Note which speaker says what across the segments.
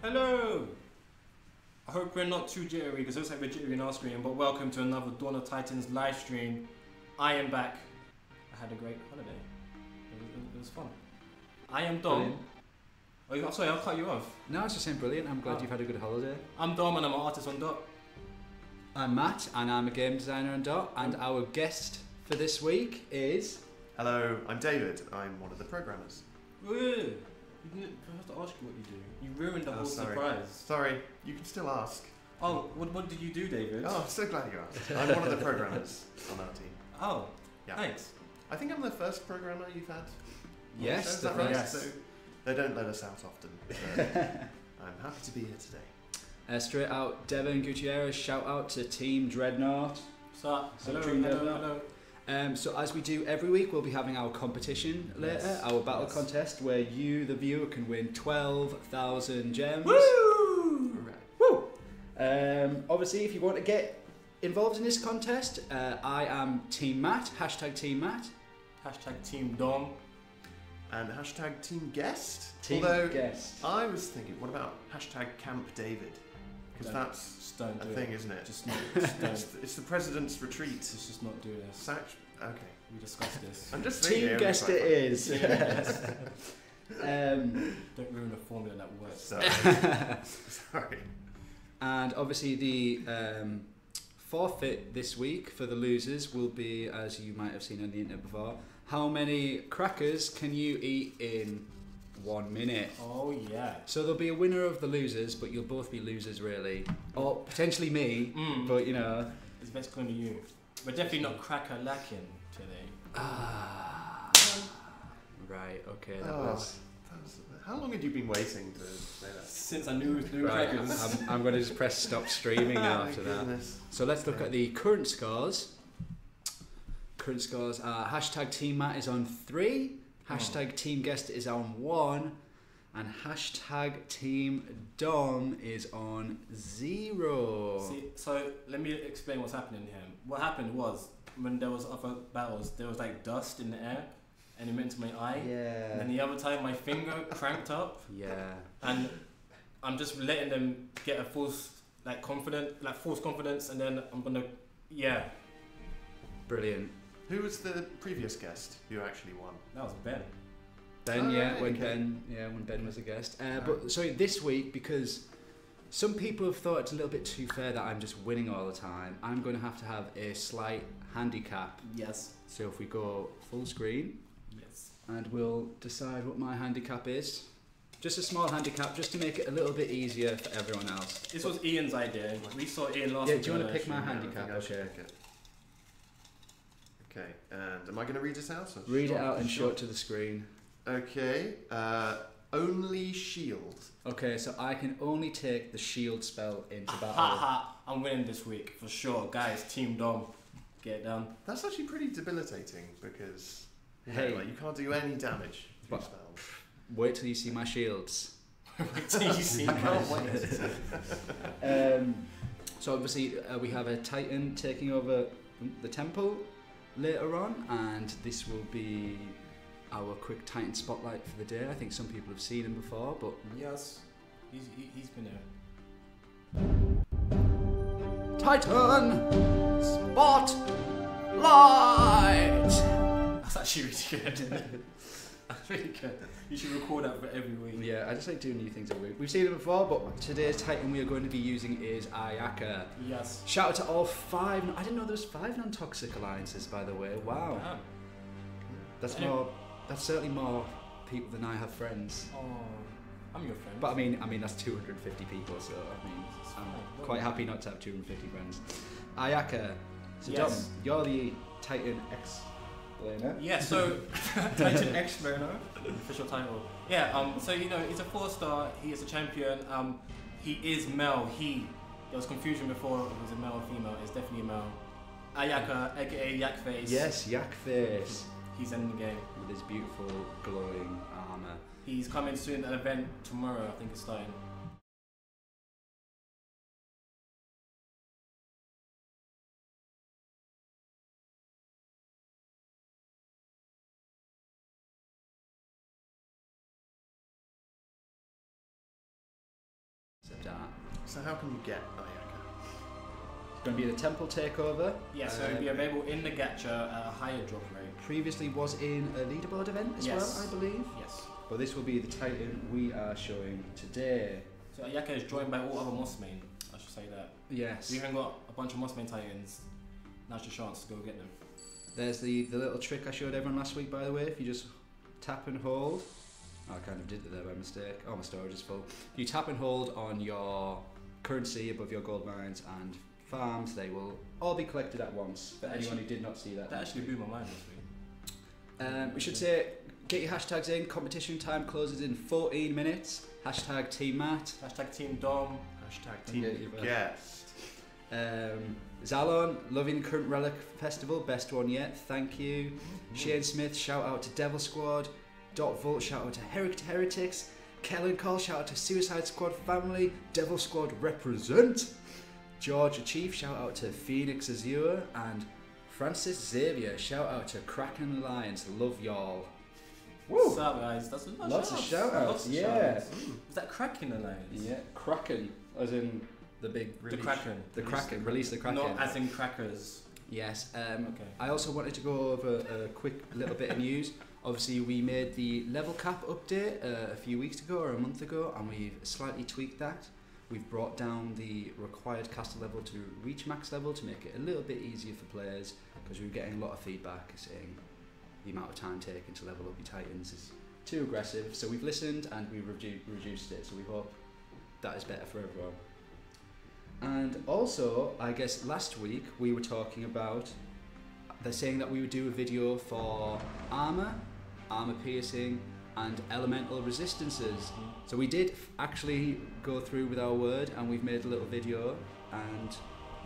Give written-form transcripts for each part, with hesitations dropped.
Speaker 1: Hello! I hope we're not too jittery because it looks like we're jittery on our screen, but welcome to another Dawn of Titans live stream. I am back. I had a great holiday. It was fun. I am Dom.
Speaker 2: Brilliant.
Speaker 1: Oh, sorry, I'll cut you off.
Speaker 2: No, I was just saying brilliant. I'm glad you've had a good holiday.
Speaker 1: I'm Dom and I'm an artist on Dot.
Speaker 2: I'm Matt and I'm a game designer on Dot, and our guest for this week is...
Speaker 3: Hello, I'm David. I'm one of the programmers.
Speaker 1: Woo! I have to ask you what you do. You ruined the whole surprise.
Speaker 3: Sorry, you can still ask.
Speaker 1: Oh, what did you do, David?
Speaker 3: Oh, I'm so glad you asked. I'm one of the programmers on our team.
Speaker 1: Oh,
Speaker 3: Yeah.
Speaker 1: thanks.
Speaker 3: I think I'm the first programmer you've had.
Speaker 2: Yes,
Speaker 3: Is that right?
Speaker 1: Yes.
Speaker 3: So they don't let us out often. So I'm happy to be here today.
Speaker 2: straight out, Devon Gutierrez. Shout out to Team Dreadnought.
Speaker 1: So, hello,
Speaker 2: Dream
Speaker 1: hello,
Speaker 2: Devon.
Speaker 1: hello.
Speaker 2: So as we do every week, we'll be having our competition later,
Speaker 1: Yes.
Speaker 2: our battle contest, where you, the viewer, can win 12,000 gems.
Speaker 1: Woo!
Speaker 2: Woo! Obviously, if you want to get involved in this contest, I am Team Matt, hashtag Team Matt.
Speaker 1: Hashtag Team Dom.
Speaker 3: And hashtag Team Guest.
Speaker 2: Team
Speaker 3: Although
Speaker 2: Guest.
Speaker 3: I was thinking, what about hashtag Camp David? Because that's
Speaker 1: Just don't
Speaker 3: a
Speaker 1: do
Speaker 3: thing,
Speaker 1: it.
Speaker 3: isn't it?
Speaker 1: Just don't.
Speaker 3: It's the president's retreat.
Speaker 1: Let's just not do this.
Speaker 3: Okay.
Speaker 1: We discussed this.
Speaker 3: I'm just thinking.
Speaker 2: Team Guest it is.
Speaker 1: Team Guest.
Speaker 2: um,
Speaker 1: Don't ruin the formula that works.
Speaker 3: Sorry.
Speaker 2: And obviously the forfeit this week for the losers will be, as you might have seen on the internet before, how many crackers can you eat in 1 minute?
Speaker 1: Oh yeah.
Speaker 2: So there'll be a winner of the losers, but you'll both be losers really. Or potentially me, but you know.
Speaker 1: It's best going to you. We're definitely not cracker lacking today.
Speaker 2: Right, okay,
Speaker 3: How long had you been waiting to say that?
Speaker 1: Since I knew it was blue
Speaker 2: right,
Speaker 1: crackers.
Speaker 2: I'm going to just press stop streaming now after that.
Speaker 3: Goodness.
Speaker 2: So let's look at the current scores. Current scores are hashtag Team Matt is on 3, hashtag Team Guest is on 1, and hashtag Team Dom is on 0.
Speaker 1: See, so let me explain what's happening here. What happened was when there was other battles, there was like dust in the air, and it went to my eye. And then the other time, my finger cramped up.
Speaker 2: Yeah.
Speaker 1: And I'm just letting them get a false confidence, and then I'm gonna,
Speaker 2: Brilliant.
Speaker 3: Who was the previous guest who actually won?
Speaker 1: that was Ben.
Speaker 2: Ben,
Speaker 3: Oh,
Speaker 2: yeah,
Speaker 3: right,
Speaker 2: when
Speaker 3: okay.
Speaker 2: when Ben was a guest. But sorry, this week, because some people have thought it's a little bit too fair that I'm just winning all the time, I'm going to have a slight handicap.
Speaker 1: Yes.
Speaker 2: So if we go full screen,
Speaker 1: Yes.
Speaker 2: and we'll decide what my handicap is. Just a small handicap, just to make it a little bit easier for everyone else.
Speaker 1: This was Ian's idea. We saw Ian last
Speaker 2: Yeah,
Speaker 1: week.
Speaker 2: do you want to
Speaker 1: on
Speaker 2: pick my
Speaker 1: our stream.
Speaker 2: handicap?
Speaker 3: I think I should
Speaker 2: Okay.
Speaker 3: pick it. Okay, and am I going to read it out? Or
Speaker 2: Read it
Speaker 3: Sure,
Speaker 2: out and show
Speaker 3: sure.
Speaker 2: it to the screen.
Speaker 3: Okay, only shield.
Speaker 2: Okay, so I can only take the shield spell into battle.
Speaker 1: Ha! I'm winning this week for sure, guys. Team Dom, get it done.
Speaker 3: That's actually pretty debilitating because
Speaker 2: Hey.
Speaker 3: you can't do any damage through
Speaker 2: But-
Speaker 3: spells.
Speaker 2: Wait till you see my shields.
Speaker 1: Wait till you see. Can't wait.
Speaker 2: So obviously we have a Titan taking over the temple later on, and this will be our quick Titan spotlight for the day. I think some people have seen him before, but
Speaker 1: Yes, he's been there.
Speaker 2: Titan Spotlight!
Speaker 1: That's actually really good. That's really good. You should record that for every week.
Speaker 2: Yeah, I just like doing new things every week. We've seen it before, but today's Titan we are going to be using is Ayaka.
Speaker 1: Yes.
Speaker 2: Shout out to all 5. I didn't know there was 5 non-toxic alliances, by the way. Wow.
Speaker 1: Damn.
Speaker 2: That's
Speaker 1: Any-
Speaker 2: more. That's certainly more people than I have friends.
Speaker 1: Oh, I'm your friend.
Speaker 2: But I mean that's 250 people, so I mean, I'm quite happy not to have 250 friends. Ayaka. So
Speaker 1: Yes.
Speaker 2: Dom, you're the Titan explainer.
Speaker 1: Yeah, so Titan Explainer, official title. Yeah, so he's a 4-star, he is a champion, he is male, there was confusion before if it was a male or female, it's definitely a male. Ayaka, aka Yakface.
Speaker 2: Yes, Yakface.
Speaker 1: He's in the game.
Speaker 2: With his beautiful glowing armor.
Speaker 1: He's coming soon, an event tomorrow, I think it's starting.
Speaker 3: So how can you get Ayaka?
Speaker 2: It's going to be the Temple Takeover.
Speaker 1: Yeah, so it'll be available in the gacha at a higher drop rate.
Speaker 2: Previously was in a leaderboard event as well, I believe.
Speaker 1: Yes.
Speaker 2: But this will be the Titan we are showing today.
Speaker 1: So Ayaka is joined by all other Moss main, I should say that.
Speaker 2: Yes.
Speaker 1: We even got a bunch of Moss main Titans. Now's your chance to go get them.
Speaker 2: There's the little trick I showed everyone last week, by the way. If you just tap and hold. Oh, I kind of did it there by mistake. Oh, my storage is full. If you tap and hold on your currency above your gold mines and farms, they will all be collected at once. For anyone who did not see that.
Speaker 1: That actually blew my mind this week.
Speaker 2: We should say, get your hashtags in. Competition time closes in 14 minutes. Hashtag Team Matt.
Speaker 1: Hashtag Team Dom.
Speaker 3: Hashtag Team Guest.
Speaker 2: Zalon, loving the current Relic Festival, best one yet, thank you. Shane Smith, shout out to Devil Squad. Dot Volt, shout out to Heretics. Kellen Cole, shout out to Suicide Squad family. Devil Squad represent. George Chief, shout out to Phoenix Azure. And Francis Xavier, shout out to Kraken Alliance, love y'all.
Speaker 1: Woo! What's up, guys? That's
Speaker 2: lots of shout outs, yeah.
Speaker 1: Is that Kraken Alliance?
Speaker 2: Yeah, Kraken, as in the big release.
Speaker 1: The Kraken.
Speaker 2: The Kraken, release the Kraken.
Speaker 1: Not as in crackers.
Speaker 2: Yes.
Speaker 1: Okay.
Speaker 2: I also wanted to go over a quick little bit of news. Obviously, we made the level cap update a few weeks ago or a month ago, and we've slightly tweaked that. We've brought down the required caster level to reach max level to make it a little bit easier for players, because we were getting a lot of feedback saying the amount of time taken to level up your Titans is too aggressive. So we've listened and we've reduced it, so we hope that is better for everyone. And also, I guess last week we were talking about, they're saying that we would do a video for armor piercing, and elemental resistances. So we did actually go through with our word, and we've made a little video. And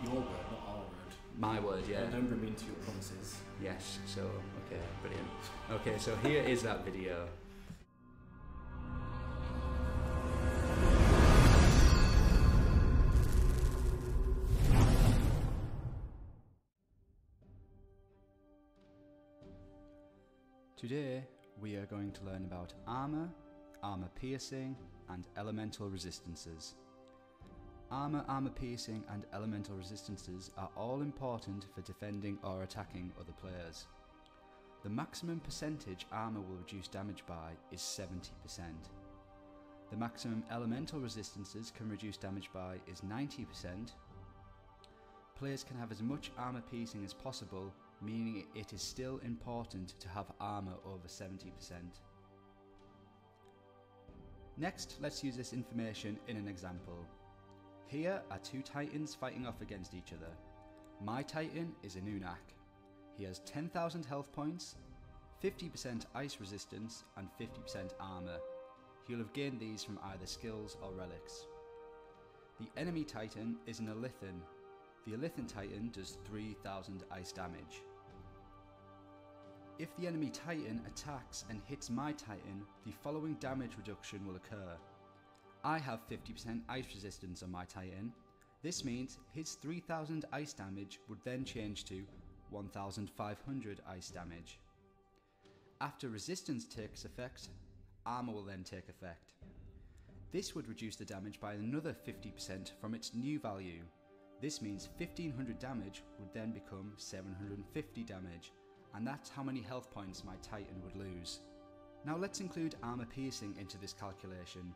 Speaker 1: your word, not our word.
Speaker 2: My word, yeah.
Speaker 1: Don't bring me into your promises.
Speaker 2: Yes. So okay, brilliant. Okay, so here is that video. Today we are going to learn about armor piercing, and elemental resistances. Armor piercing, and elemental resistances are all important for defending or attacking other players. The maximum percentage armor will reduce damage by is 70%. The maximum elemental resistances can reduce damage by is 90%. Players can have as much armor piercing as possible, meaning it is still important to have armor over 70%. Next, let's use this information in an example. Here are two Titans fighting off against each other. My Titan is a Nunak. He has 10,000 health points, 50% ice resistance, and 50% armor. He'll have gained these from either skills or relics. The enemy Titan is an Elithan. The Elithan Titan does 3,000 ice damage. If the enemy Titan attacks and hits my Titan, the following damage reduction will occur. I have 50% ice resistance on my Titan. This means his 3,000 ice damage would then change to 1,500 ice damage. After resistance takes effect, armor will then take effect. This would reduce the damage by another 50% from its new value. This means 1,500 damage would then become 750 damage, and that's how many health points my Titan would lose. Now let's include armor piercing into this calculation.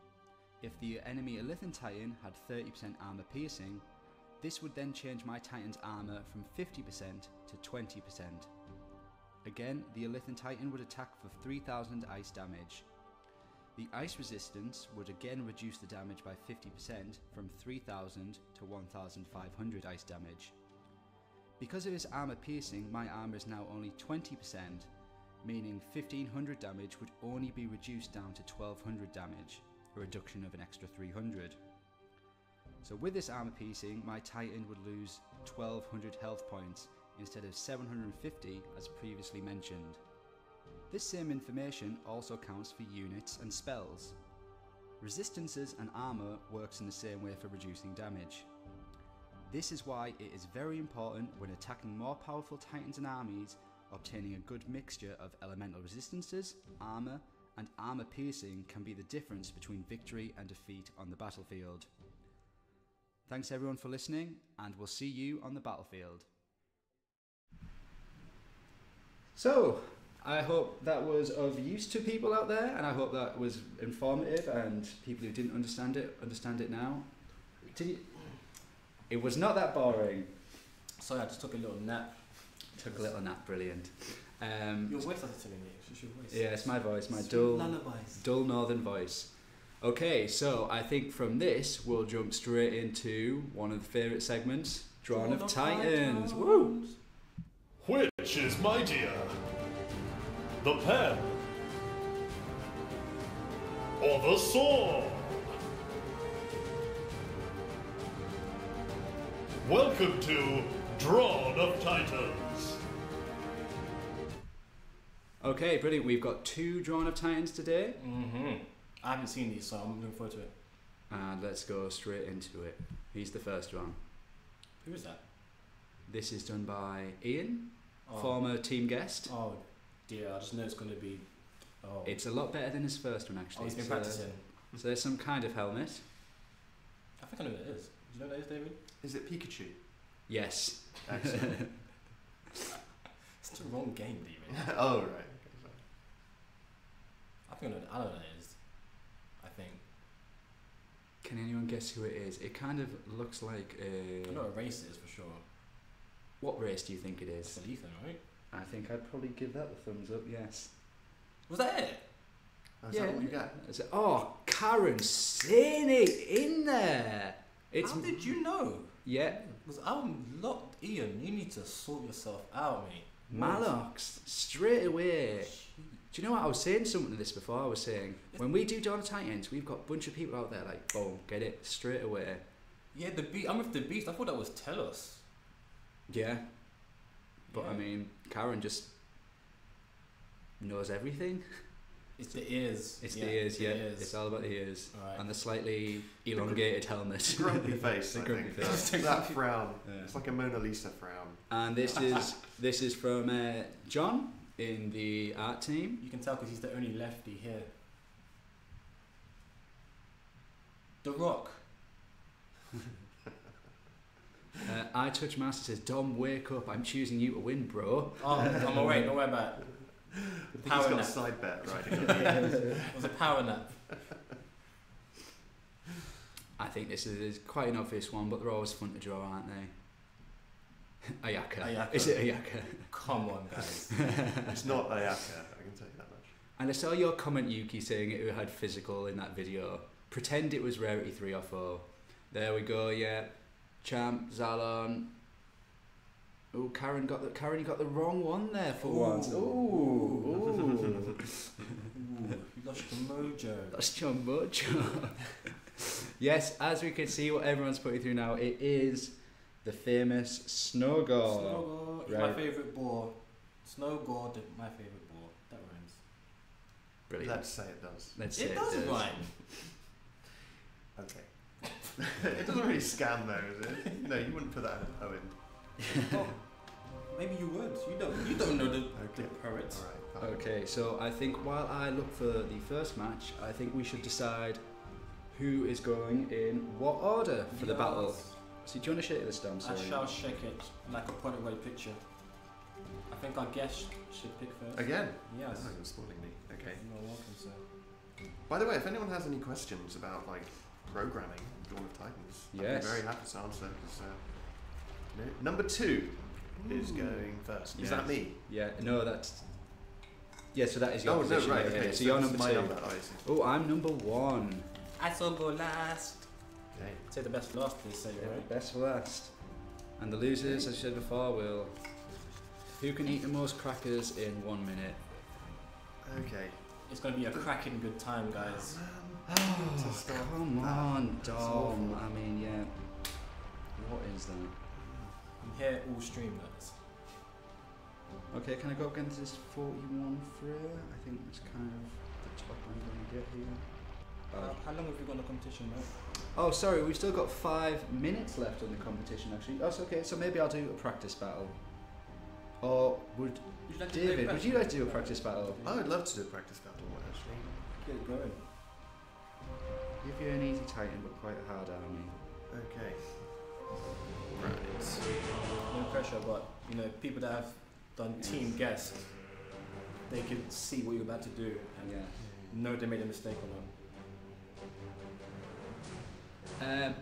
Speaker 2: If the enemy Elithan Titan had 30% armor piercing, this would then change my Titan's armor from 50% to 20%. Again, the Elithan Titan would attack for 3,000 ice damage. The ice resistance would again reduce the damage by 50% from 3,000 to 1,500 ice damage. Because of his armor piercing, my armor is now only 20%, meaning 1,500 damage would only be reduced down to 1,200 damage, a reduction of an extra 300. So with this armor piercing, my Titan would lose 1,200 health points instead of 750 as previously mentioned. This same information also counts for units and spells. Resistances and armor works in the same way for reducing damage. This is why it is very important when attacking more powerful Titans and armies, obtaining a good mixture of elemental resistances, armor, and armor piercing can be the difference between victory and defeat on the battlefield. Thanks everyone for listening, and we'll see you on the battlefield. So, I hope that was of use to people out there, and I hope that was informative, and people who didn't understand it now. It was not that boring.
Speaker 1: Sorry, I just took a little nap.
Speaker 2: Took a little nap, brilliant.
Speaker 1: Your voice started telling me. It's just your voice.
Speaker 2: Yeah, it's my voice, my
Speaker 1: lullabies.
Speaker 2: dull northern voice. Okay, so I think from this we'll jump straight into one of the favourite segments, Drawn of Titans. Woo!
Speaker 4: Which is mightier, the pen or the sword? Welcome to Drawn of Titans.
Speaker 2: Okay, brilliant. We've got 2 Drawn of Titans today.
Speaker 1: I haven't seen these, so I'm looking forward to it.
Speaker 2: And let's go straight into it. He's the first one.
Speaker 1: Who is that?
Speaker 2: This is done by Ian, former team guest.
Speaker 1: Oh dear, I just know it's going to be... Oh.
Speaker 2: It's a lot better than his first one, actually.
Speaker 1: Oh, he's been practicing.
Speaker 2: So there's some kind of helmet.
Speaker 1: I think I know what it is. Do you know what it is, David?
Speaker 3: Is it Pikachu?
Speaker 2: Yes.
Speaker 3: Excellent.
Speaker 1: It's the wrong game, David.
Speaker 3: Oh, right.
Speaker 1: I think I know what it is. I think.
Speaker 2: Can anyone guess who it is? It kind of looks like a...
Speaker 1: I know what race it is for sure.
Speaker 2: What race do you think it is?
Speaker 1: It's Ethan, right?
Speaker 2: I think I'd probably give that the thumbs up, yes.
Speaker 1: Was that it?
Speaker 3: Oh, is that what you get?
Speaker 2: Oh, Karen saying it in there.
Speaker 1: How did you know?
Speaker 2: Yeah.
Speaker 1: Because I'm locked, Ian. You need to sort yourself out, mate.
Speaker 2: Malox, straight away. Do you know what? I was saying something to this before. I was saying, when we do Dawn of Titans, we've got a bunch of people out there like, boom, get it straight away.
Speaker 1: Yeah, the beast. I'm with the beast. I thought that was Telos.
Speaker 2: Yeah. But
Speaker 1: Yeah.
Speaker 2: I mean, Karen just knows everything.
Speaker 1: It's the ears.
Speaker 2: It's the ears, yeah.
Speaker 1: Ears.
Speaker 2: It's all about the ears.
Speaker 1: Right.
Speaker 2: And the slightly elongated helmet.
Speaker 3: Grumpy face,
Speaker 2: The
Speaker 3: I
Speaker 2: grumpy
Speaker 3: think.
Speaker 2: face.
Speaker 3: That frown.
Speaker 2: Yeah.
Speaker 3: It's like a Mona Lisa frown.
Speaker 2: And this is from John in the art team.
Speaker 1: You can tell because he's the only lefty here. The Rock.
Speaker 2: I Touch Master says, Dom, wake up. I'm choosing you to win, bro.
Speaker 1: Oh, I'm awake. Don't worry about it.
Speaker 3: I think
Speaker 1: Power
Speaker 3: he's got
Speaker 1: nap.
Speaker 3: a side bet riding on
Speaker 1: It was a power nap.
Speaker 2: I think this is quite an obvious one, but they're always fun to draw, aren't they? Ayaka.
Speaker 1: Ayaka.
Speaker 2: Is it Ayaka?
Speaker 1: Come on, guys.
Speaker 3: It's not Ayaka, I can tell you that much.
Speaker 2: And I saw your comment, Yuki, saying it had physical in that video. Pretend it was rarity 3 or 4. There we go, yeah. Champ, Zalon. Oh, Karen, you got the wrong one there for once. Ooh.
Speaker 1: You lost your mojo.
Speaker 2: That's your mojo. Yes, as we can see, what everyone's putting through now, it is the famous Snowgore.
Speaker 1: Snowgore is my
Speaker 2: Right.
Speaker 1: favourite boar. Snowgore, my favourite boar. That rhymes.
Speaker 2: Brilliant.
Speaker 3: Let's say it does.
Speaker 2: Let's say
Speaker 1: It does rhyme.
Speaker 3: Okay. It doesn't really scan though, is it? No, you wouldn't put that in a poem.
Speaker 1: Oh, maybe you would. You don't know the poet.
Speaker 3: Alright, fine.
Speaker 2: Okay, so I think while I look for the first match, I think we should decide who is going in what order for the battle. So do you want to shake this down?
Speaker 1: I shall shake it like a point-away picture. I think our guest should pick first.
Speaker 3: Again?
Speaker 1: Yes.
Speaker 3: Oh, you're spoiling me. Okay.
Speaker 1: You're welcome, sir.
Speaker 3: By the way, if anyone has any questions about like programming Dawn of Titans, I'd
Speaker 2: Yes.
Speaker 3: be very happy to answer. 'Cause, number 2 is going first. Is
Speaker 2: Yeah.
Speaker 3: that me?
Speaker 2: Yeah, no, that's... Yeah, so that is your
Speaker 3: Oh, no,
Speaker 2: position.
Speaker 3: right,
Speaker 2: yeah,
Speaker 3: okay.
Speaker 2: yeah. So you're
Speaker 3: this
Speaker 2: number
Speaker 3: is my
Speaker 2: 2.
Speaker 3: number. Oh, I see.
Speaker 2: Oh, I'm number 1.
Speaker 1: I shall go last.
Speaker 3: Okay.
Speaker 1: Say the best for last, please. Say
Speaker 2: Yeah,
Speaker 1: right.
Speaker 2: best for last. And the losers, as I said before, will... Who can eat the most crackers in 1 minute?
Speaker 3: Okay.
Speaker 1: It's going to be a cracking good time, guys.
Speaker 3: To start
Speaker 2: Come
Speaker 3: that.
Speaker 2: on,
Speaker 3: That's
Speaker 2: Dom.
Speaker 3: awful.
Speaker 2: I mean, yeah. What is that?
Speaker 1: I'm here all stream, guys.
Speaker 2: Okay, can I go up against this 41 Freya? I think that's kind of the top I'm going to get here.
Speaker 1: How long have you got on the competition, mate?
Speaker 2: Oh, sorry, we've still got 5 minutes left on the competition, actually. Oh, so okay, so maybe I'll do a practice battle. Or would...
Speaker 1: Would you like to play
Speaker 2: David, would
Speaker 1: practice?
Speaker 2: you like to do a practice battle?
Speaker 3: I would love to do a practice battle one actually.
Speaker 1: Get it going.
Speaker 2: Give you an easy Titan, but quite a hard army.
Speaker 3: Okay. Right.
Speaker 1: No pressure, but you know, people that have done team guest, they can see what you're about to do and know they made a mistake or not.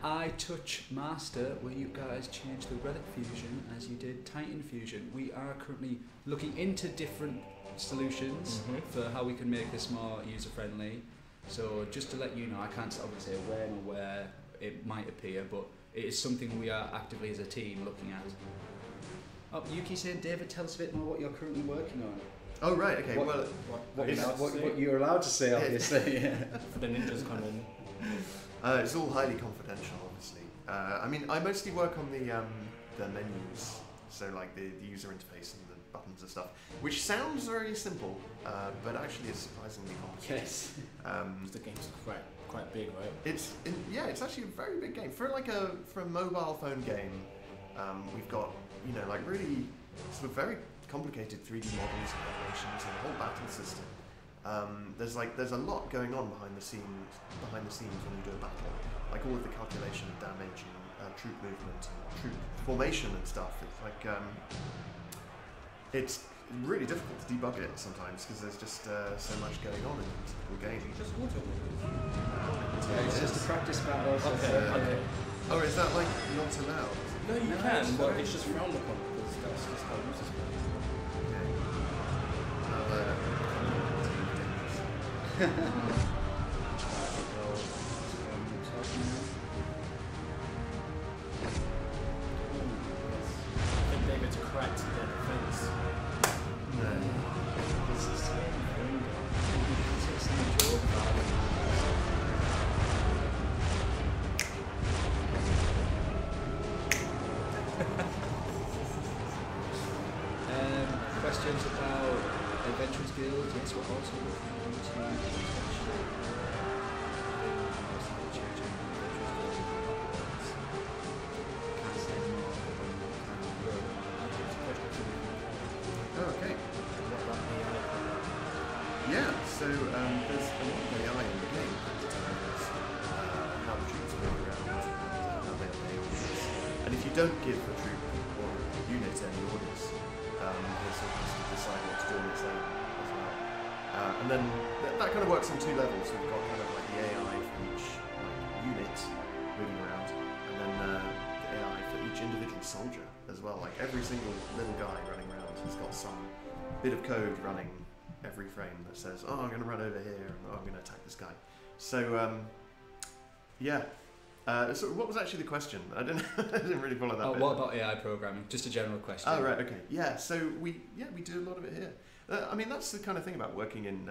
Speaker 2: I touch master where you guys change the relic fusion as you did Titan fusion. We are currently looking into different solutions for how we can make this more user friendly. So just to let you know, I can't obviously say when or where it might appear, but it is something we are actively as a team looking at. Oh, Yuki saying, David, tell us a bit more what you're currently working on.
Speaker 3: Oh right, okay.
Speaker 2: What you're allowed to say, obviously.
Speaker 1: For the ninjas coming.
Speaker 3: It's all highly confidential, obviously. I mean, I mostly work on the menus, so like the user interface and the buttons and stuff, which sounds very simple, but actually is surprisingly complicated.
Speaker 2: Yes.
Speaker 1: The game's quite big, right?
Speaker 3: It's actually a very big game for a mobile phone game. We've got like really sort of very complicated 3D models and animations and a whole battle system. There's a lot going on behind the scenes when you do a battle, like all of the calculation of damage and troop movement and troop formation and stuff. It's like it's really difficult to debug it sometimes because there's just so much going on in a typical game.
Speaker 1: Just auto.
Speaker 2: It's just a practice battle.
Speaker 1: Okay.
Speaker 3: Oh, is that like not allowed?
Speaker 1: No, you can, but it's just frowned upon because that's just how users play. I think David's cracked their defense.
Speaker 2: Questions about Adventurers Guild? Yes, we're also looking into
Speaker 3: Okay. Yeah, so there's a lot of AI in the game that determines how the troops move around and how they obey orders. And if you don't give a troop or a unit any orders, it sort of has to decide what to do on its own as well. And then that kind of works on two levels. We've got kind of like the AI for each unit moving around, and then the AI for each individual soldier as well. Like every single little guy running around has got some bit of code running every frame that says, oh, I'm going to run over here, and oh, I'm going to attack this guy. So, yeah. So what was actually the question? I didn't really follow that bit.
Speaker 2: What about AI programming? Just a general question.
Speaker 3: Oh, right, okay. Yeah, so we do a lot of it here. I mean, that's the kind of thing about working in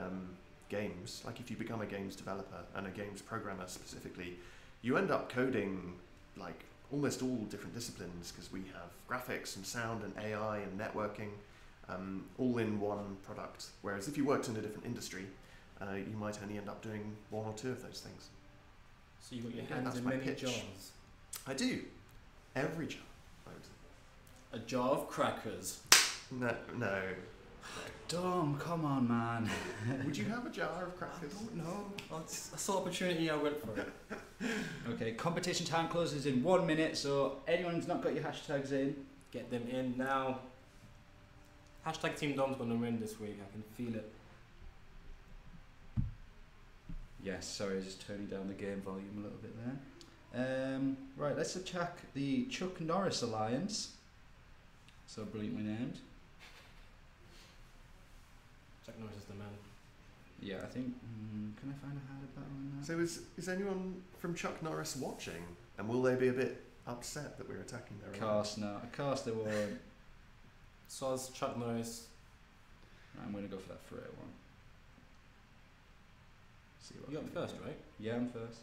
Speaker 3: games. Like if you become a games developer and a games programmer specifically, you end up coding like almost all different disciplines because we have graphics and sound and AI and networking all in one product. Whereas if you worked in a different industry, you might only end up doing one or two of those things.
Speaker 1: So you've got your hands in many jars.
Speaker 3: I do. Every jar.
Speaker 1: A jar of crackers.
Speaker 3: No.
Speaker 2: Dom, come on, man.
Speaker 3: Would you have a jar of crackers?
Speaker 1: I don't know. I saw opportunity, I went for it.
Speaker 2: Okay, competition time closes in 1 minute, so anyone who's not got your hashtags in,
Speaker 1: Get them in now. Hashtag Team Dom's gonna win this week. I can feel it.
Speaker 2: yes, sorry, just turning down the game volume a little bit there. Right, let's attack the Chuck Norris Alliance. So brilliantly named.
Speaker 1: Chuck Norris is the man.
Speaker 2: Yeah, I think. Can I find a harder battle on that?
Speaker 3: So is anyone from Chuck Norris watching? And will they be a bit upset that we're attacking their
Speaker 2: Of course they won't.
Speaker 1: Soz, Chuck Norris.
Speaker 2: I'm going to go for that Freya one. See what
Speaker 1: You got first, right?
Speaker 2: Yeah, I'm first.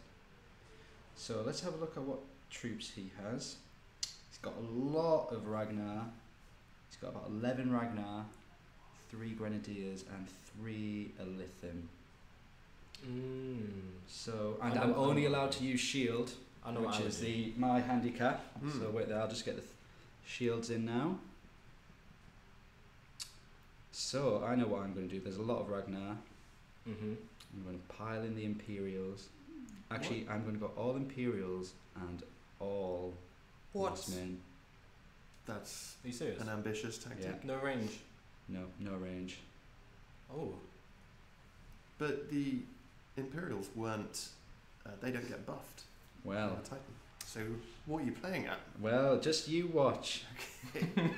Speaker 2: So let's have a look at what troops he has. He's got a lot of Ragnar. He's got about 11 Ragnar, 3 Grenadiers, and 3 Elithim. So, and I'm only allowed to use shield, which is my handicap. So wait there, I'll just get the shields in now. So I know what I'm going to do. There's a lot of Ragnar. I'm going to pile in the Imperials. Actually, I'm going to go all Imperials and all
Speaker 1: What?
Speaker 2: Horsemen.
Speaker 3: That's
Speaker 1: Are you serious?
Speaker 3: an ambitious tactic.
Speaker 2: Yeah.
Speaker 1: No range.
Speaker 2: No range.
Speaker 1: Oh.
Speaker 3: But the Imperials weren't. They don't get buffed.
Speaker 2: Well,
Speaker 3: on the Titan. So what are you playing at?
Speaker 2: well, just you watch.
Speaker 3: Alright.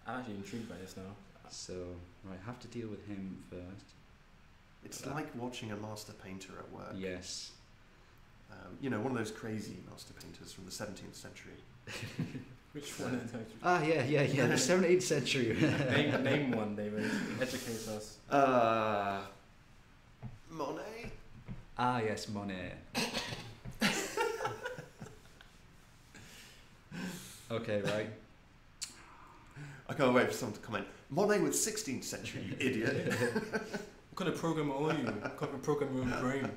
Speaker 1: I'm actually intrigued by this now.
Speaker 2: So, right, have to deal with him first.
Speaker 3: It's like watching a master painter at work.
Speaker 2: Yes.
Speaker 3: You know, one of those crazy master painters from the 17th century.
Speaker 1: Which one is actually?
Speaker 2: Ah, yeah, the 17th century.
Speaker 1: name one, David. Educate us.
Speaker 3: Monet?
Speaker 2: Ah, yes, Monet. Okay, right.
Speaker 3: I can't wait for someone to comment. Monet with 16th century, you idiot.
Speaker 1: What kind of programmer are you? What kind of programmer in brain?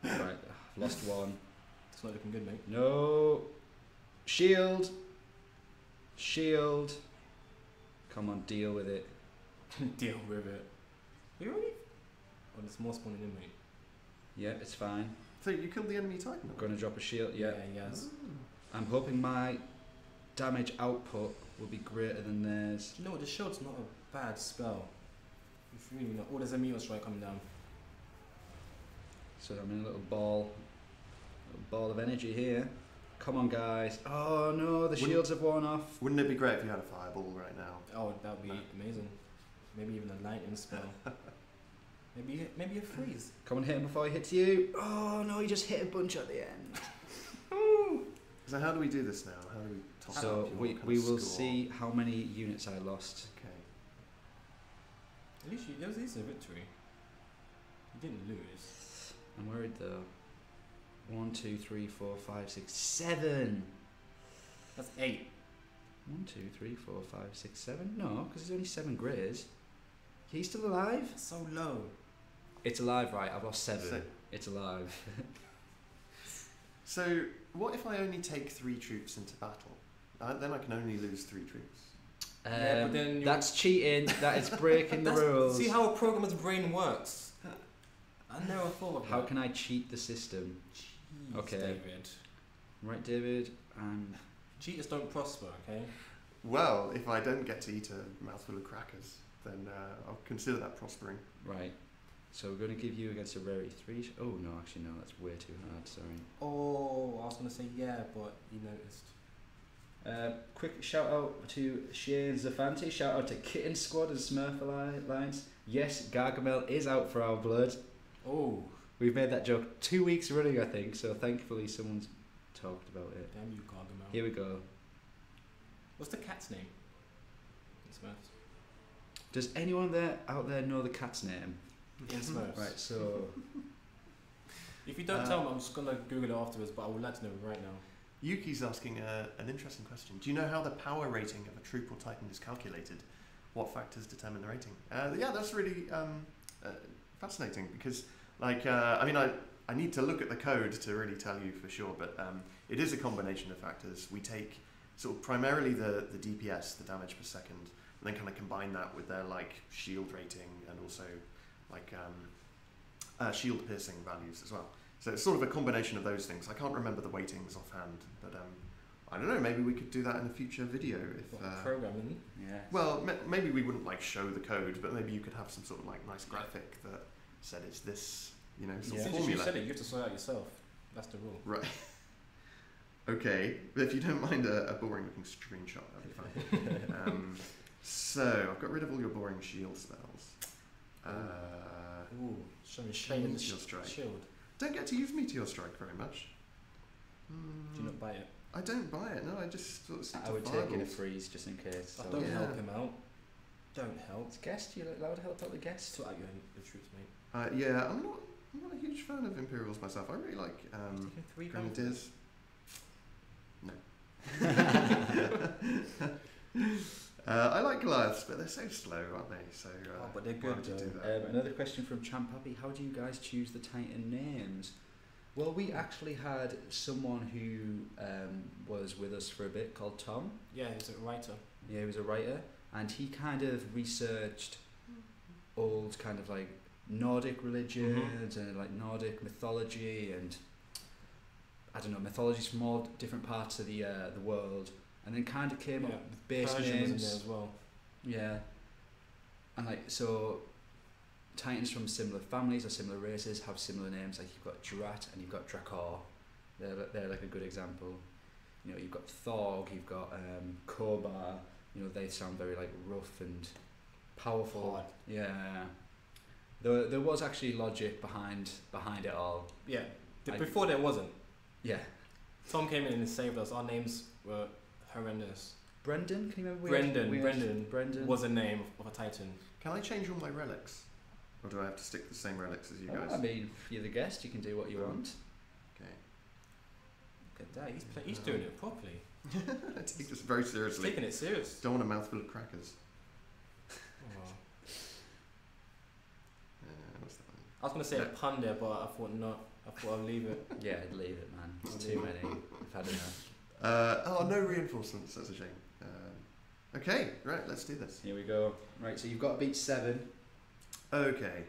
Speaker 2: Right, lost one.
Speaker 1: It's not looking good, mate.
Speaker 2: No. Shield. Come on, deal with it.
Speaker 1: Deal with it. You already? Oh, there's more spawning in, mate.
Speaker 2: Yeah, it's fine.
Speaker 3: So you killed the enemy Titan?
Speaker 2: I'm going to drop a shield. Yeah.
Speaker 1: Yes.
Speaker 2: I'm hoping my damage output will be greater than theirs.
Speaker 1: Do you know what? The shield's not a bad spell. It's really not. Oh, there's a meteor strike coming down.
Speaker 2: So I'm in a little ball of energy here. Come on, guys. Oh no, the shields have worn off.
Speaker 3: Wouldn't it be great if you had a fireball right now?
Speaker 1: Oh, that would be amazing. Maybe even a lightning spell. maybe a freeze.
Speaker 2: Come on, hit him before he hits you. Oh no, he just hit a bunch at the end.
Speaker 3: So how do we do this now? How do we top up
Speaker 2: So
Speaker 3: your
Speaker 2: we
Speaker 3: kind of
Speaker 2: will
Speaker 3: score?
Speaker 2: see how many units I lost.
Speaker 3: Okay.
Speaker 1: At least there was a victory. You didn't lose.
Speaker 2: I'm worried though. 1, 2, 3, 4, 5, 6, 7.
Speaker 1: That's 8.
Speaker 2: 1, 2, 3, 4, 5, 6, 7. No, because there's only 7 greys. He's still alive?
Speaker 1: That's so low.
Speaker 2: It's alive, right? I've lost 7.
Speaker 3: So-
Speaker 2: It's alive.
Speaker 3: So what if I only take 3 troops into battle? Then I can only lose 3 troops.
Speaker 1: Yeah, but then
Speaker 2: that's cheating. That is breaking the rules.
Speaker 1: See how a programmer's brain works. I never thought of that.
Speaker 2: How can I cheat the system?
Speaker 1: Jeez,
Speaker 2: Okay.
Speaker 1: David.
Speaker 2: Right, David. And
Speaker 1: Cheaters don't prosper, okay?
Speaker 3: Well, if I don't get to eat a mouthful of crackers, then I'll consider that prospering.
Speaker 2: right. So we're going to give you against a rarity 3. Oh no, actually no, that's way too hard. Sorry.
Speaker 1: Oh, I was going to say yeah, but you noticed.
Speaker 2: Quick shout out to Shane Zafanti. Shout out to Kitten Squad and Smurf Alliance. Yes, Gargamel is out for our blood.
Speaker 1: Oh,
Speaker 2: We've made that joke 2 weeks running, I think. So thankfully someone's talked about it.
Speaker 1: damn you, Gargamel.
Speaker 2: Here we go.
Speaker 1: What's the cat's name? In Smurfs.
Speaker 2: Does anyone out there know the cat's name?
Speaker 1: In Smurfs.
Speaker 2: Right. So
Speaker 1: If you don't tell me, I'm just going to Google it afterwards, but I would like to know right now.
Speaker 3: Yuki's asking an interesting question. Do you know how the power rating of a troop or titan is calculated? What factors determine the rating? Yeah, that's really fascinating because, like, I mean, I need to look at the code to really tell you for sure, but it is a combination of factors. We take sort of primarily the DPS, the damage per second, and then kind of combine that with their like shield rating and also like shield piercing values as well. So it's sort of a combination of those things. I can't remember the weightings offhand, but I don't know. Maybe we could do that in a future video. If
Speaker 1: Programming.
Speaker 2: yeah.
Speaker 3: well, maybe we wouldn't like show the code, but maybe you could have some sort of like nice graphic that said it's this, you know, sort of
Speaker 1: Since you
Speaker 3: formula.
Speaker 1: said it, you have to sort out yourself. That's the rule.
Speaker 3: Right. Okay, but if you don't mind a boring looking screenshot, that'd be fine. So I've got rid of all your boring shield spells.
Speaker 1: Ooh, showing shame in the
Speaker 3: Meteor strike.
Speaker 1: shield.
Speaker 3: Don't get to use Meteor Strike very much.
Speaker 1: Do you not buy it?
Speaker 3: I don't buy it. No, I just sort of stick
Speaker 2: I
Speaker 3: to
Speaker 2: would take in a
Speaker 3: fireballs.
Speaker 2: freeze just in case.
Speaker 1: Oh,
Speaker 2: So
Speaker 1: don't
Speaker 3: Yeah.
Speaker 1: help him out. Don't help.
Speaker 2: It's guest. You're allowed to help out the guest.
Speaker 1: Sort out your troops, mate.
Speaker 3: Yeah, I'm not a huge fan of Imperials myself. I really like
Speaker 1: Taking 3
Speaker 3: Grenadiers. No. I like Goliaths, but they're so slow, aren't they? So,
Speaker 1: but they're
Speaker 3: why
Speaker 1: good,
Speaker 3: would you do
Speaker 1: though.
Speaker 3: that?
Speaker 2: Another question from Champ Puppy. How do you guys choose the Titan names? Well, we actually had someone who was with us for a bit called Tom.
Speaker 1: Yeah, he's a writer.
Speaker 2: Yeah, he was a writer, and he kind of researched old kind of like Nordic religions and like Nordic mythology, and I don't know, mythologies from all different parts of the world, and then kind of came up with base
Speaker 1: Persian was in
Speaker 2: names.
Speaker 1: there as well.
Speaker 2: Yeah, and like so, Titans from similar families or similar races have similar names. Like you've got Drat and you've got Drakor. They're like a good example. You know, you've got Thorg, you've got Kobar. You know, they sound very like rough and powerful.
Speaker 1: Hard.
Speaker 2: Yeah. There was actually logic behind it all.
Speaker 1: Yeah.
Speaker 2: Like-
Speaker 1: Before there wasn't.
Speaker 2: Yeah.
Speaker 1: Tom came in and saved us. Our names were horrendous.
Speaker 2: Brendan, can you remember? Brendan
Speaker 1: Was a name of a Titan.
Speaker 3: Can I change all my relics? Or do I have to stick to the same relics as you guys?
Speaker 2: I mean, if you're the guest, you can do what you want.
Speaker 3: Okay.
Speaker 1: Look at that. He's doing it properly.
Speaker 3: I take this very
Speaker 1: He's
Speaker 3: seriously.
Speaker 1: taking it serious.
Speaker 3: Don't want a mouthful of crackers.
Speaker 1: Oh.
Speaker 3: What's that one?
Speaker 1: I was going to say a pun there, but I thought not. I thought I'd leave it.
Speaker 2: Yeah, leave it, man. It's too many. I've had enough.
Speaker 3: No reinforcements. That's a shame. Okay, right. Let's do this.
Speaker 2: Here we go. Right, so you've got to beat 7.
Speaker 3: Okay.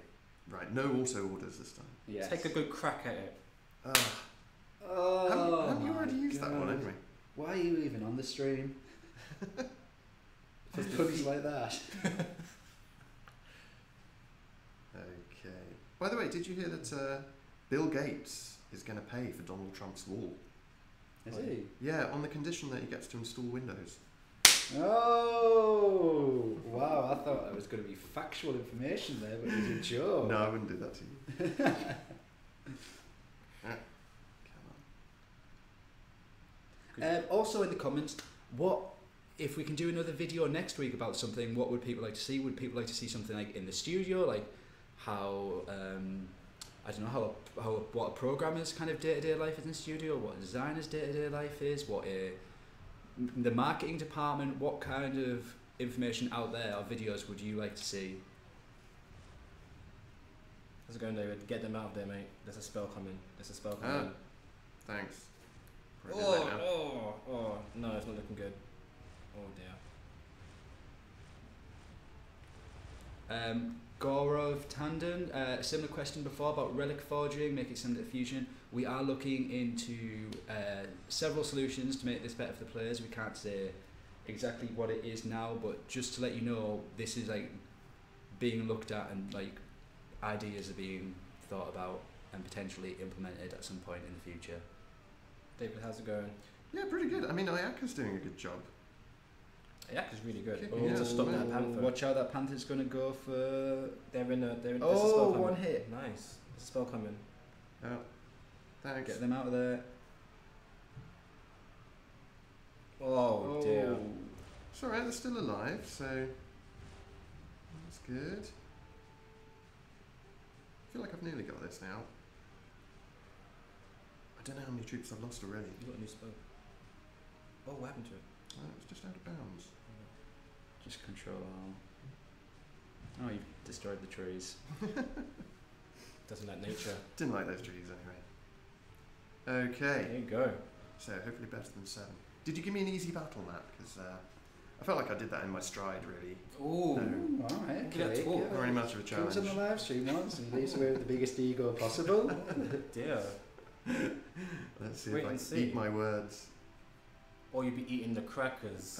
Speaker 3: Right. No auto orders this time.
Speaker 2: Yes.
Speaker 1: Take a good crack at it.
Speaker 2: Oh,
Speaker 3: Haven't you already
Speaker 2: my
Speaker 3: used that one
Speaker 2: God.
Speaker 3: anyway?
Speaker 2: Why are you even on the stream? For puns like that.
Speaker 3: Okay. By the way, did you hear that Bill Gates is going to pay for Donald Trump's wall?
Speaker 2: Is he?
Speaker 3: Yeah, on the condition that he gets to install Windows.
Speaker 2: Oh, wow. I thought that was going to be factual information there, but it was a joke.
Speaker 3: No, I wouldn't do that to you. Come on.
Speaker 2: Also in the comments, what if we can do another video next week about something? What would people like to see? Would people like to see something like in the studio, like how I don't know how what a programmer's kind of day-to-day life is in the studio, what a designer's day-to-day life is, what the marketing department, what kind of information out there or videos would you like to see?
Speaker 1: How's it going, David? Get them out of there, mate. There's a spell coming.
Speaker 3: Thanks.
Speaker 1: Oh, no, it's not looking good. Oh dear.
Speaker 2: Gaurav Tandon, similar question before about relic forging, making similar to fusion. We are looking into several solutions to make this better for the players. We can't say exactly what it is now, but just to let you know, this is like being looked at and like ideas are being thought about and potentially implemented at some point in the future.
Speaker 1: David, how's it going?
Speaker 3: Yeah, pretty good. I mean, Ayaka's doing a good job.
Speaker 1: Ayaka's really good.
Speaker 3: Okay,
Speaker 1: We need to stop
Speaker 3: yeah.
Speaker 1: that panther.
Speaker 2: Watch out, that panther's going to go for...
Speaker 1: They're in there's a spell
Speaker 2: Oh,
Speaker 1: coming.
Speaker 2: one hit.
Speaker 1: Nice. There's a spell coming.
Speaker 3: Oh, thanks.
Speaker 2: Get them out of there.
Speaker 1: Oh, dear.
Speaker 3: It's alright, they're still alive, so that's good. I feel like I've nearly got this now. I don't know how many troops I've lost already.
Speaker 1: You got a new spell. Oh, what happened to it?
Speaker 3: Oh, it was just out of bounds.
Speaker 2: Just control all. Oh, you've destroyed the trees.
Speaker 1: Doesn't like nature.
Speaker 3: Didn't like those trees anyway. Okay,
Speaker 1: There you go.
Speaker 3: so hopefully better than 7. Did you give me an easy battle map? Because I felt like I did that in my stride, really.
Speaker 1: Ooh.
Speaker 3: No.
Speaker 2: Alright,
Speaker 1: Look at that talk.
Speaker 3: Not very much of a
Speaker 2: Comes
Speaker 3: challenge.
Speaker 2: on the live stream once and leaves away with the biggest ego possible.
Speaker 1: Dear.
Speaker 3: Let's see
Speaker 1: Wait
Speaker 3: if I
Speaker 1: and
Speaker 3: can
Speaker 1: see.
Speaker 3: eat my words.
Speaker 1: Or you'd be eating the crackers.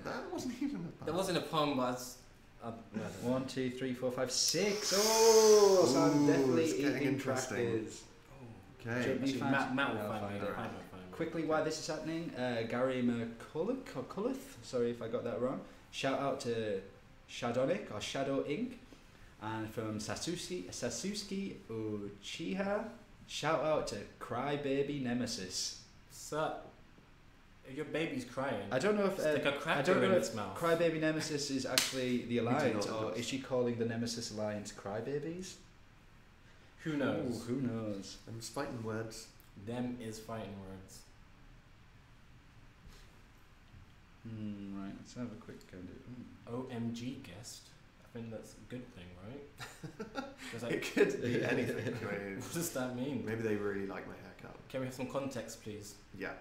Speaker 3: That wasn't even a
Speaker 1: That
Speaker 3: battle.
Speaker 1: wasn't a pun, but I don't know.
Speaker 2: 1, 2, 3, 4, 5, 6. Oh, so I'm
Speaker 3: Ooh,
Speaker 2: definitely
Speaker 3: it's getting
Speaker 2: eating
Speaker 3: interesting.
Speaker 2: crackers.
Speaker 3: Okay.
Speaker 2: Jump.
Speaker 1: Actually,
Speaker 2: You find-
Speaker 1: Matt will
Speaker 2: I'll
Speaker 1: find
Speaker 2: find
Speaker 1: me.
Speaker 2: it.
Speaker 1: Matt will find me.
Speaker 2: Quickly, why this is happening, Gary McCullough, sorry if I got that wrong. Shout out to Shadonic or Shadow Inc. And from Sasuke Uchiha, shout out to Crybaby Nemesis.
Speaker 1: Sir, if your baby's crying,
Speaker 2: I don't know if
Speaker 1: stick a
Speaker 2: I
Speaker 1: cracker
Speaker 2: don't know
Speaker 1: in
Speaker 2: if
Speaker 1: its mouth.
Speaker 2: Crybaby Nemesis is actually the
Speaker 3: do
Speaker 2: alliance,
Speaker 3: not
Speaker 2: or
Speaker 3: know.
Speaker 2: is she calling the Nemesis alliance Crybabies?
Speaker 1: Who knows?
Speaker 2: Ooh, who knows?
Speaker 3: I'm fighting words.
Speaker 1: Them is fighting words.
Speaker 2: Right, let's have a quick go.
Speaker 1: OMG guest. I think that's a good thing, right? There's like,
Speaker 3: It could be anything.
Speaker 1: what does that mean?
Speaker 3: Maybe they really like my haircut.
Speaker 1: Can we have some context, please?
Speaker 3: Yeah.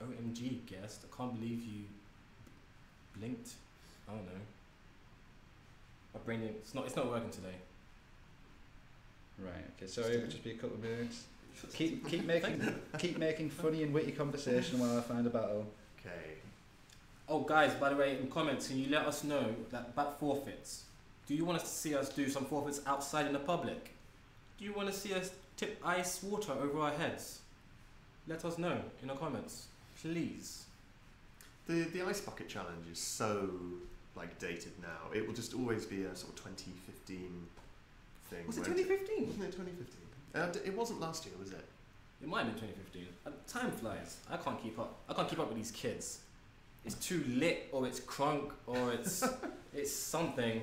Speaker 1: OMG guest. I can't believe you blinked. I don't know. My brain, it's not working today.
Speaker 2: Right, okay, sorry, it'll just be a couple of minutes. Keep making funny and witty conversation while I find a battle.
Speaker 3: Okay.
Speaker 1: Oh, guys, by the way, in comments, can you let us know that about forfeits? Do you want to see us do some forfeits outside in the public? Do you want to see us tip ice water over our heads? Let us know in the comments, please.
Speaker 3: The ice bucket challenge is so like dated now. It will just always be a sort of 2015 thing.
Speaker 1: Was it
Speaker 3: won't
Speaker 1: 2015?
Speaker 3: Wasn't it 2015? It wasn't last year, was it?
Speaker 1: It might have been 2015. Time flies. I can't keep up. I can't keep up with these kids. It's too lit, or it's crunk, or it's it's something.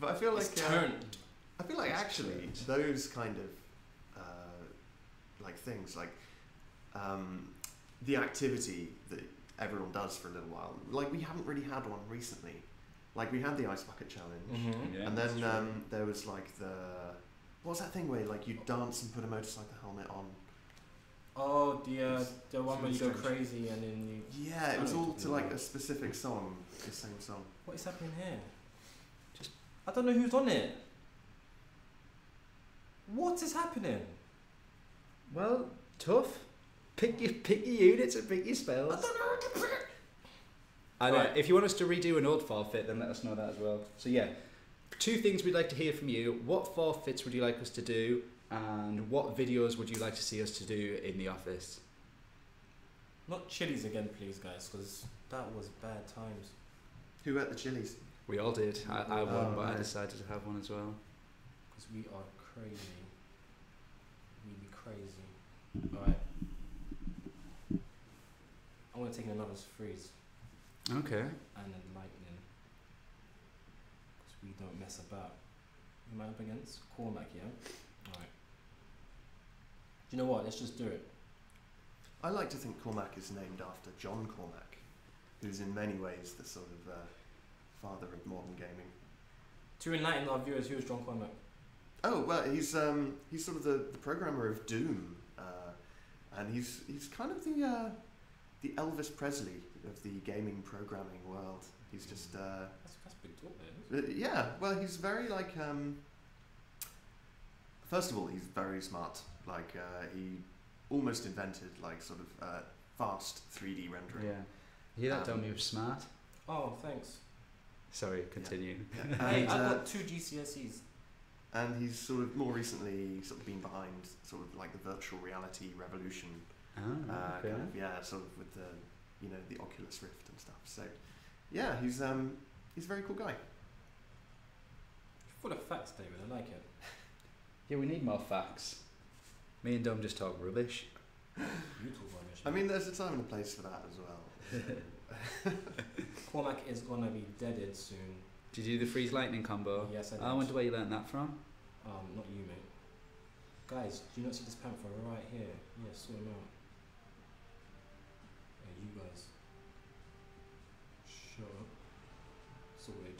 Speaker 3: But I feel like
Speaker 1: It's turned.
Speaker 3: I feel like actually those kind of like things like the activity that everyone does for a little while. Like we haven't really had one recently. Like we had the ice bucket challenge,
Speaker 1: Mm-hmm.
Speaker 2: Yeah,
Speaker 3: and then there was like what was that thing where like you dance and put a motorcycle helmet on?
Speaker 1: Oh, the one where you go
Speaker 3: Strange.
Speaker 1: crazy and then you.
Speaker 3: Yeah, it was
Speaker 1: I know
Speaker 3: all
Speaker 1: what
Speaker 3: to
Speaker 1: you're
Speaker 3: like
Speaker 1: talking
Speaker 3: a specific song, the same song.
Speaker 1: What is happening here? I don't know who's on it. What is happening?
Speaker 2: Well, tough. Pick your units and pick your
Speaker 1: I
Speaker 2: spells.
Speaker 1: don't know what to pick.
Speaker 2: And
Speaker 1: Right.
Speaker 2: if you want us to redo an old forfeit, then let us know that as well. So yeah, 2 things we'd like to hear from you. What forfeits would you like us to do, and what videos would you like to see us to do in the office?
Speaker 1: Not chilies again, please, guys, because that was bad times.
Speaker 3: Who ate the chilies?
Speaker 2: We all did. I won,
Speaker 3: Oh,
Speaker 2: but I
Speaker 3: nice.
Speaker 2: decided to have one as well.
Speaker 1: Because we are crazy. Really crazy. Alright. I want to take another freeze
Speaker 2: Okay.
Speaker 1: and then lightning. Because we don't mess about. Who am I up against? Cormac, yeah? Alright. Do you know what? Let's just do it.
Speaker 3: I like to think Cormac is named after John Cormac, who's in many ways the sort of father of modern gaming.
Speaker 1: To enlighten our viewers, who is John Cormac?
Speaker 3: Oh well, he's sort of the programmer of Doom, and he's kind of the Elvis Presley of the gaming programming world. He's just
Speaker 1: That's big talk there.
Speaker 3: yeah. Well, he's very like first of all, he's very smart. Like he almost invented like sort of fast 3D rendering.
Speaker 2: Yeah. You hear that, Dom? You're smart.
Speaker 1: Oh, thanks.
Speaker 2: Sorry, continue.
Speaker 3: Yeah.
Speaker 1: Hey,
Speaker 3: And,
Speaker 1: I've got 2 GCSEs.
Speaker 3: and he's sort of more recently sort of been behind sort of like the virtual reality revolution.
Speaker 2: Okay.
Speaker 3: Kind of, yeah, sort of with the the Oculus Rift and stuff. So yeah, he's a very cool guy.
Speaker 1: Full of facts, David. I like it.
Speaker 2: Yeah, we need more facts. Me and Dom just talk rubbish.
Speaker 1: You talk rubbish.
Speaker 3: I mean, there's a time and a place for that as well.
Speaker 1: Cormac is gonna be deaded soon.
Speaker 2: Did you do the freeze lightning combo?
Speaker 1: Yes, I did.
Speaker 2: I wonder where you learnt that from.
Speaker 1: Not you, mate. Guys, do you not see this panther right here? Yeah, sort him out. Yeah, you guys. Shut up. Sorted.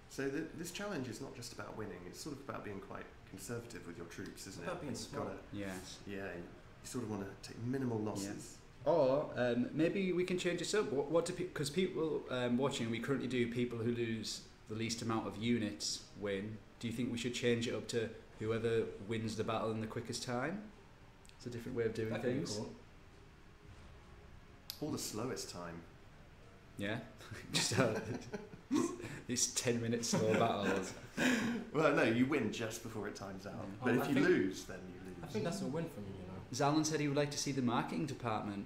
Speaker 3: So this challenge is not just about winning; it's sort of about being quite conservative with your troops, isn't
Speaker 1: It's about
Speaker 3: it?
Speaker 1: being
Speaker 3: You've
Speaker 1: smart.
Speaker 3: gotta-
Speaker 2: Yes.
Speaker 3: yeah, you sort of want to take minimal losses.
Speaker 2: Or maybe we can change this up. What do because people watching, we currently do people who lose the least amount of units win. Do you think we should change it up to whoever wins the battle in the quickest time? It's a different way of doing
Speaker 1: That could be
Speaker 2: things.
Speaker 1: cool.
Speaker 3: Or the slowest time.
Speaker 2: Yeah, just these 10-minute slow battles.
Speaker 3: Well, no, you win just before it times out.
Speaker 2: Yeah.
Speaker 3: But
Speaker 1: I
Speaker 3: if you
Speaker 1: think-
Speaker 3: lose, then you lose.
Speaker 1: I think that's a win for me, you know.
Speaker 2: Zalon said he would like to see the marketing department.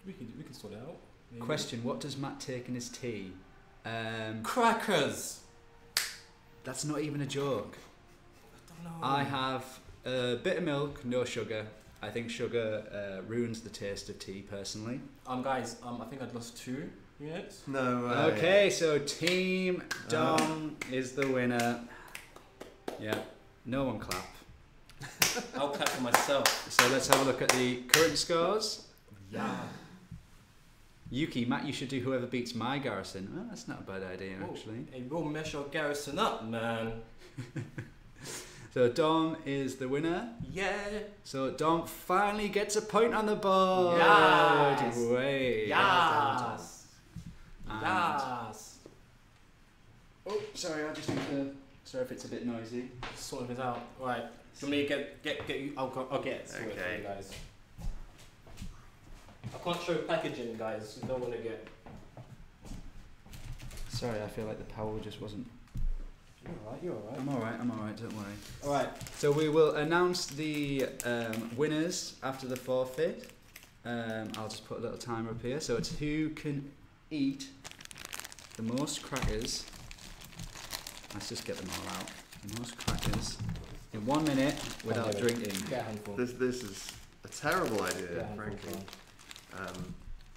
Speaker 1: We could sort it out. Maybe.
Speaker 2: Question: what does Matt take in his tea?
Speaker 1: Crackers.
Speaker 2: That's not even a joke.
Speaker 1: I don't know.
Speaker 2: I have a bit of milk, no sugar. I think sugar ruins the taste of tea, personally.
Speaker 1: Guys, I think I'd lost 2 units.
Speaker 3: No.
Speaker 2: Okay, so Team Dom is the winner. Yeah, no one clap.
Speaker 1: I'll clap for myself.
Speaker 2: So let's have a look at the current scores.
Speaker 1: Yeah.
Speaker 2: Yuki, Matt, you should do whoever beats my garrison. Oh, that's not a bad idea, actually.
Speaker 1: Hey, we'll mess your garrison up, man.
Speaker 2: So Dom is the winner.
Speaker 1: Yeah.
Speaker 2: So Dom finally gets a point on the board.
Speaker 1: Yes.
Speaker 2: Way.
Speaker 1: Yes.
Speaker 2: And-
Speaker 1: Yes.
Speaker 2: Oh, sorry, I just need to Sorry if it's a bit noisy.
Speaker 1: Sorting this out. Right. So me get you. I'll get it sorted for you guys. I can't show packaging, guys. You don't want to get.
Speaker 2: Sorry, I feel like the power just wasn't.
Speaker 1: You're alright.
Speaker 2: I'm alright, don't worry.
Speaker 1: Alright.
Speaker 2: So we will announce the winners after the forfeit. I'll just put a little timer up here. So it's who can eat the most crackers. Let's just get them all out. The most crackers in 1 minute without drinking.
Speaker 1: Get a handful.
Speaker 3: This is a terrible idea, frankly.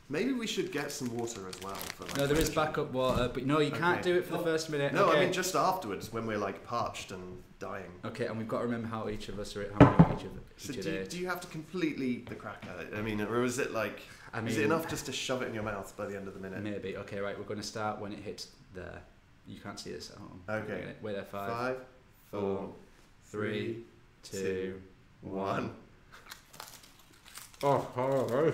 Speaker 3: Maybe we should get some water as well. For like
Speaker 2: No, there is backup water, but no, you can't do it for the first minute.
Speaker 3: No,
Speaker 2: okay.
Speaker 3: I mean just afterwards when we're like parched and dying.
Speaker 2: Okay, and we've got to remember how each of us are how many each
Speaker 3: So
Speaker 2: of it.
Speaker 3: do you have to completely eat the cracker? I mean, or is it like? Is it enough just to shove it in your mouth by the end of the minute?
Speaker 2: Maybe. Okay, right. We're going to start when it hits there. You can't see this at home.
Speaker 3: Okay.
Speaker 2: We're there.
Speaker 3: 5, 4, 3, 2, 1.
Speaker 2: Oh, hello.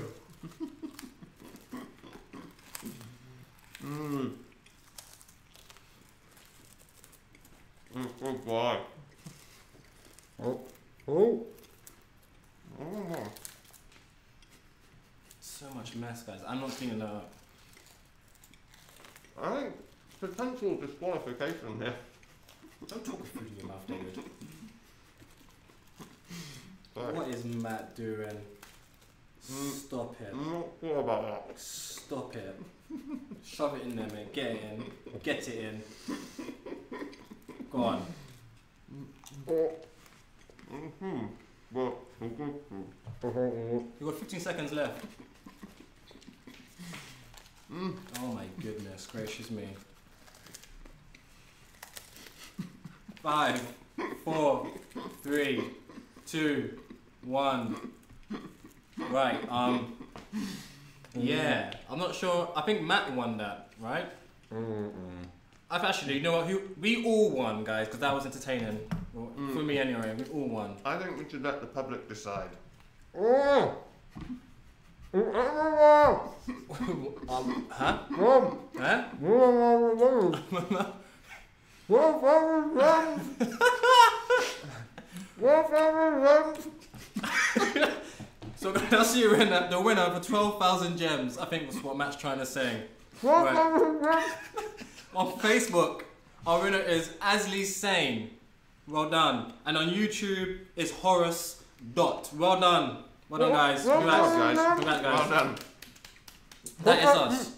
Speaker 3: Oh God.
Speaker 2: Oh.
Speaker 1: So much mess, guys. I'm not cleaning that up.
Speaker 3: I think potential disqualification here.
Speaker 1: Don't talk food in your mouth, David.
Speaker 3: Sorry.
Speaker 1: What is Matt doing? Stop it.
Speaker 3: I'm not sure about that.
Speaker 1: Stop it. Shove it in there, mate. Get it in. Get it in. Go on. You've got 15 seconds left. Oh my goodness gracious me. 5, 4, 3, 2, 1. Right, yeah, I'm not sure. I think Matt won that, right? I've actually, you know what? We all won, guys, because that was entertaining. For me, anyway. We all won.
Speaker 3: I think we should let the public decide.
Speaker 1: Huh? Huh? So that's the winner for 12,000 gems. I think that's what Matt's trying to say. Right. On Facebook, our winner is Asley Sane. Well done. And on YouTube, it's Horace Dot. Well done. Well done, guys. Congrats, guys. Congrats, guys.
Speaker 3: Well done.
Speaker 1: That is us.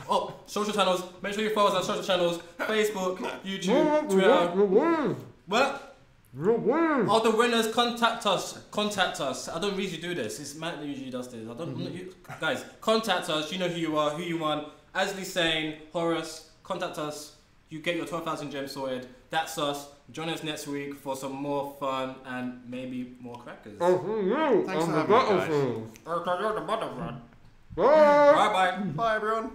Speaker 1: Oh, social channels. Make sure you follow us on social channels. Facebook, YouTube, Twitter. What? Oh, the winners, contact us. Contact us. I don't usually do this. It's Matt that usually does this. I don't. Guys, contact us. You know who you are, who you won. Asley Sane, Horace, contact us. You get your 12,000 gems sorted. That's us. Join us next week for some more fun and maybe more crackers.
Speaker 3: Thanks for having me, guys.
Speaker 1: Bye bye.
Speaker 3: Bye, everyone.